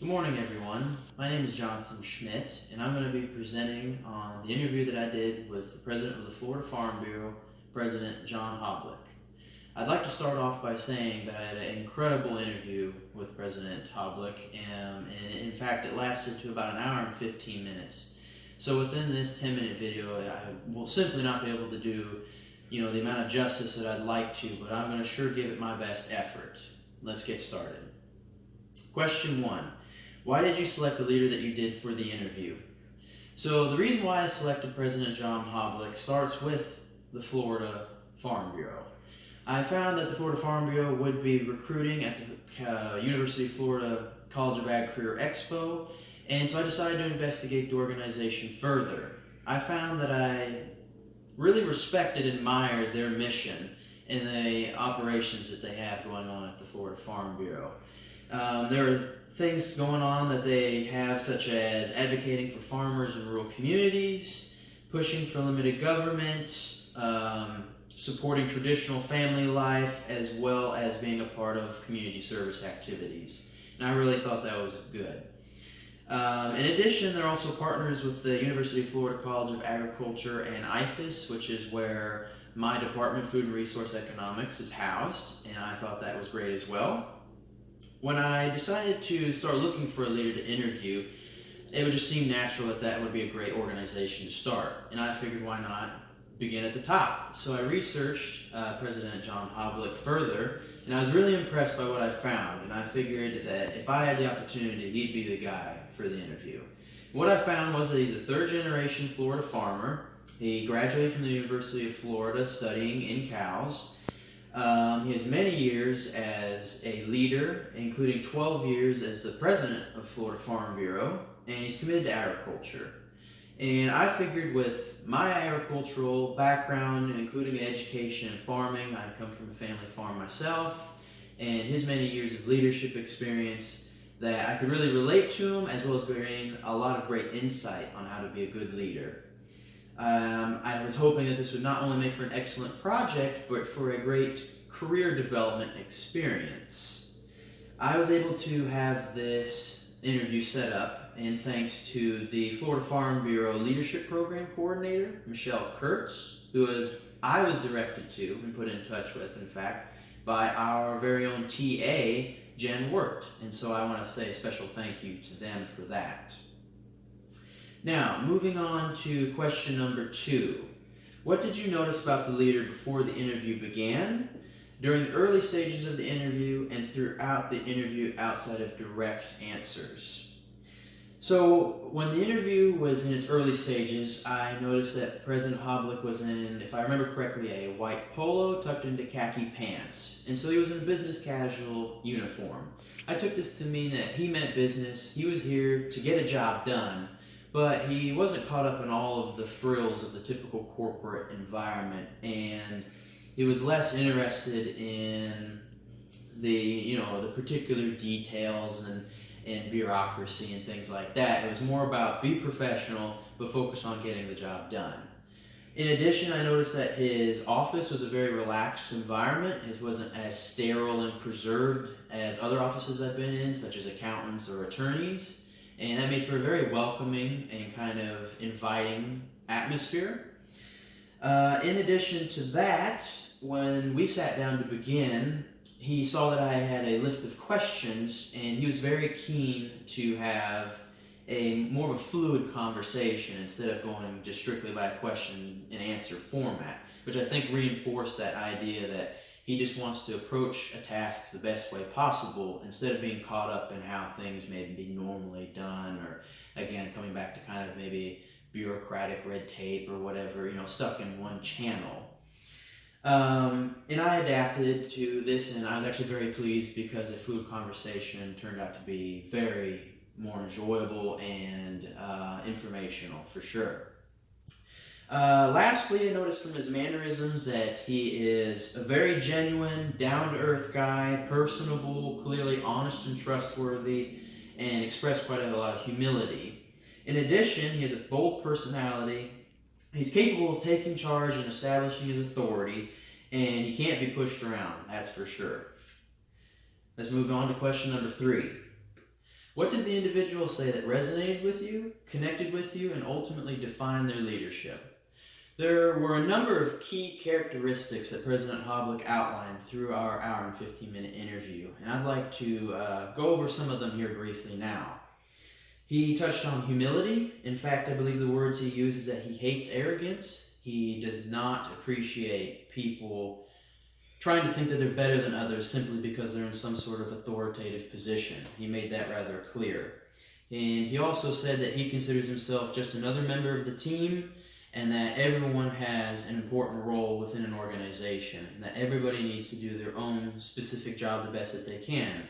Good morning, everyone. My name is Jonathan Schmidt, and I'm going to be presenting on the interview that I did with the president of the Florida Farm Bureau, President John Hoblick. I'd like to start off by saying that I had an incredible interview with President Hoblick, and in fact, it lasted to about an hour and 15 minutes. So within this 10-minute video, I will simply not be able to do, the amount of justice that I'd like to, but I'm going to sure give it my best effort. Let's get started. Question 1. Why did you select the leader that you did for the interview? So the reason why I selected President John Hoblick starts with the Florida Farm Bureau. I found that the Florida Farm Bureau would be recruiting at the University of Florida College of Ag Career Expo, and so I decided to investigate the organization further. I found that I really respected and admired their mission and the operations that they have going on at the Florida Farm Bureau. There are things going on that they have, such as advocating for farmers in rural communities, pushing for limited government, supporting traditional family life, as well as being a part of community service activities. And I really thought that was good. In addition, they're also partners with the University of Florida College of Agriculture and IFAS, which is where my department, Food and Resource Economics, is housed, and I thought that was great as well. When I decided to start looking for a leader to interview, it would just seem natural that that would be a great organization to start. And I figured, why not begin at the top? So I researched President John Hoblick further, and I was really impressed by what I found. And I figured that if I had the opportunity, he'd be the guy for the interview. What I found was that he's a third-generation Florida farmer. He graduated from the University of Florida studying in cows. He has many years as a leader, including 12 years as the president of Florida Farm Bureau, and he's committed to agriculture. And I figured with my agricultural background, including education and farming, I come from a family farm myself, and his many years of leadership experience, that I could really relate to him, as well as gain a lot of great insight on how to be a good leader. I was hoping that this would not only make for an excellent project, but for a great career development experience. I was able to have this interview set up, and thanks to the Florida Farm Bureau Leadership Program Coordinator, Michelle Kurtz, who I was directed to and put in touch with, in fact, by our very own TA, Jen Wirt. And so I want to say a special thank you to them for that. Now, moving on to question number 2. What did you notice about the leader before the interview began, during the early stages of the interview, and throughout the interview outside of direct answers? So, when the interview was in its early stages, I noticed that President Hoblick was in, if I remember correctly, a white polo tucked into khaki pants. And so he was in a business casual uniform. I took this to mean that he meant business. He was here to get a job done. But he wasn't caught up in all of the frills of the typical corporate environment, and he was less interested in the particular details and bureaucracy and things like that. It was more about be professional, but focus on getting the job done. In addition, I noticed that his office was a very relaxed environment. It wasn't as sterile and preserved as other offices I've been in, such as accountants or attorneys. And that made for a very welcoming and kind of inviting atmosphere. In addition to that, when we sat down to begin, he saw that I had a list of questions, and he was very keen to have more of a fluid conversation instead of going just strictly by a question and answer format, which I think reinforced that idea that he just wants to approach a task the best way possible instead of being caught up in how things may be normally done, or again, coming back to kind of maybe bureaucratic red tape or whatever, stuck in one channel. And I adapted to this, and I was actually very pleased because the food conversation turned out to be very more enjoyable and informational for sure. Lastly, I noticed from his mannerisms that he is a very genuine, down-to-earth guy, personable, clearly honest and trustworthy, and expressed quite a lot of humility. In addition, he has a bold personality. He's capable of taking charge and establishing his authority, and he can't be pushed around, that's for sure. Let's move on to question number 3. What did the individual say that resonated with you, connected with you, and ultimately defined their leadership? There were a number of key characteristics that President Hoblick outlined through our hour and 15-minute interview, and I'd like to go over some of them here briefly now. He touched on humility. In fact, I believe the words he uses that he hates arrogance. He does not appreciate people trying to think that they're better than others simply because they're in some sort of authoritative position. He made that rather clear. And he also said that he considers himself just another member of the team, and that everyone has an important role within an organization, and that everybody needs to do their own specific job the best that they can.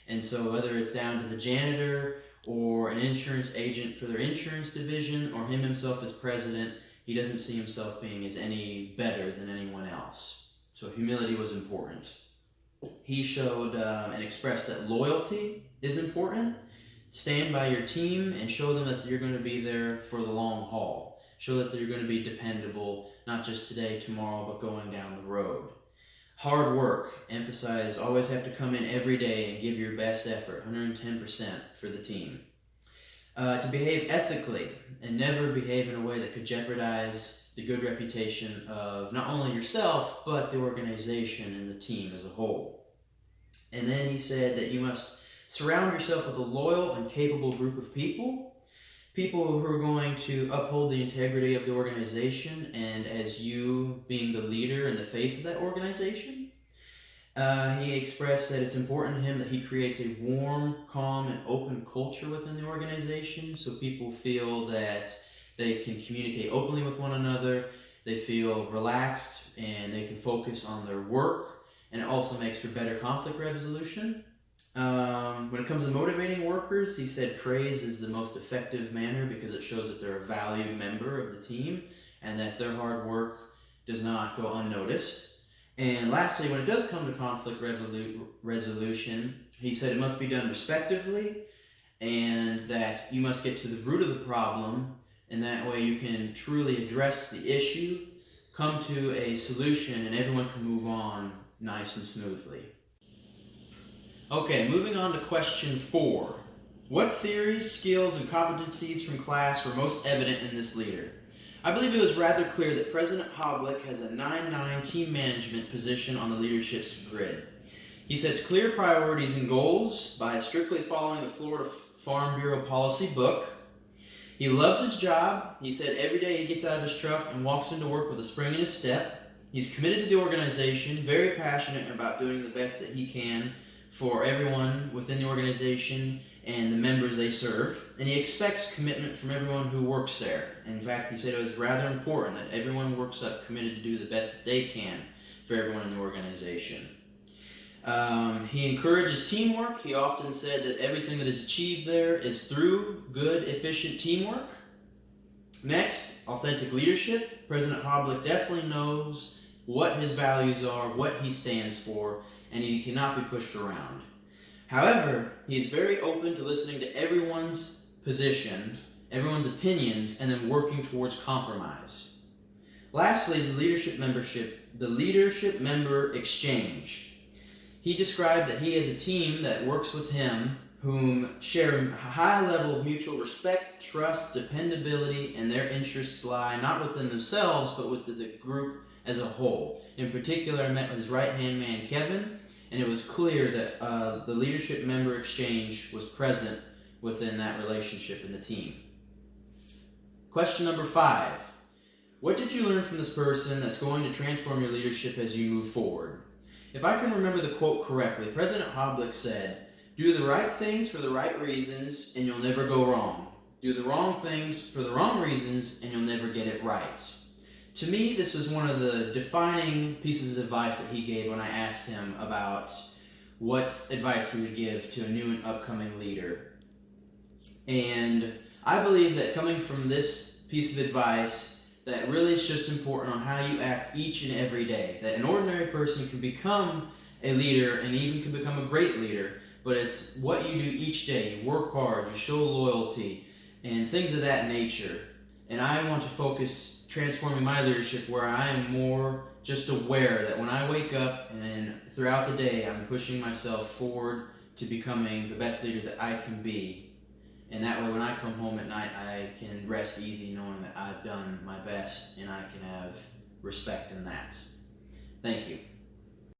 And so whether it's down to the janitor or an insurance agent for their insurance division or him himself as president, he doesn't see himself being as any better than anyone else. So humility was important. He showed and expressed that loyalty is important. Stand by your team and show them that you're going to be there for the long haul. Show that you're going to be dependable, not just today, tomorrow, but going down the road. Hard work. Emphasize always have to come in every day and give your best effort, 110% for the team. To behave ethically and never behave in a way that could jeopardize the good reputation of not only yourself, but the organization and the team as a whole. And then he said that you must surround yourself with a loyal and capable group of people who are going to uphold the integrity of the organization, and as you being the leader and the face of that organization. He expressed that it's important to him that he creates a warm, calm, and open culture within the organization so people feel that they can communicate openly with one another, they feel relaxed, and they can focus on their work, and it also makes for better conflict resolution. When it comes to motivating workers, he said praise is the most effective manner because it shows that they're a valued member of the team and that their hard work does not go unnoticed. And lastly, when it does come to conflict resolution, he said it must be done respectively and that you must get to the root of the problem, and that way you can truly address the issue, come to a solution, and everyone can move on nice and smoothly. Okay, moving on to question 4. What theories, skills, and competencies from class were most evident in this leader? I believe it was rather clear that President Hoblick has a 9-9 team management position on the leadership's grid. He sets clear priorities and goals by strictly following the Florida Farm Bureau policy book. He loves his job. He said every day he gets out of his truck and walks into work with a spring in his step. He's committed to the organization, very passionate about doing the best that he can for everyone within the organization and the members they serve, and he expects commitment from everyone who works there. In fact, he said it was rather important that everyone works up committed to do the best that they can for everyone in the organization. He encourages teamwork. He often said that everything that is achieved there is through good, efficient teamwork. Next, authentic leadership. President Hoblick definitely knows what his values are, what he stands for, and he cannot be pushed around. However, he is very open to listening to everyone's position, everyone's opinions, and then working towards compromise. Lastly is the leadership member exchange. He described that he has a team that works with him whom share a high level of mutual respect, trust, dependability, and their interests lie not within themselves, but with the group as a whole. In particular, I met with his right-hand man, Kevin, and it was clear that the leadership member exchange was present within that relationship in the team. Question number 5. What did you learn from this person that's going to transform your leadership as you move forward? If I can remember the quote correctly, President Hoblick said, "Do the right things for the right reasons and you'll never go wrong. Do the wrong things for the wrong reasons and you'll never get it right." To me, this was one of the defining pieces of advice that he gave when I asked him about what advice he would give to a new and upcoming leader. And I believe that coming from this piece of advice, that really is just important on how you act each and every day. That an ordinary person can become a leader and even can become a great leader, but it's what you do each day. You work hard, you show loyalty, and things of that nature. And I want to focus transforming my leadership where I am more just aware that when I wake up and throughout the day I'm pushing myself forward to becoming the best leader that I can be. And that way when I come home at night, I can rest easy knowing that I've done my best and I can have respect in that. Thank you.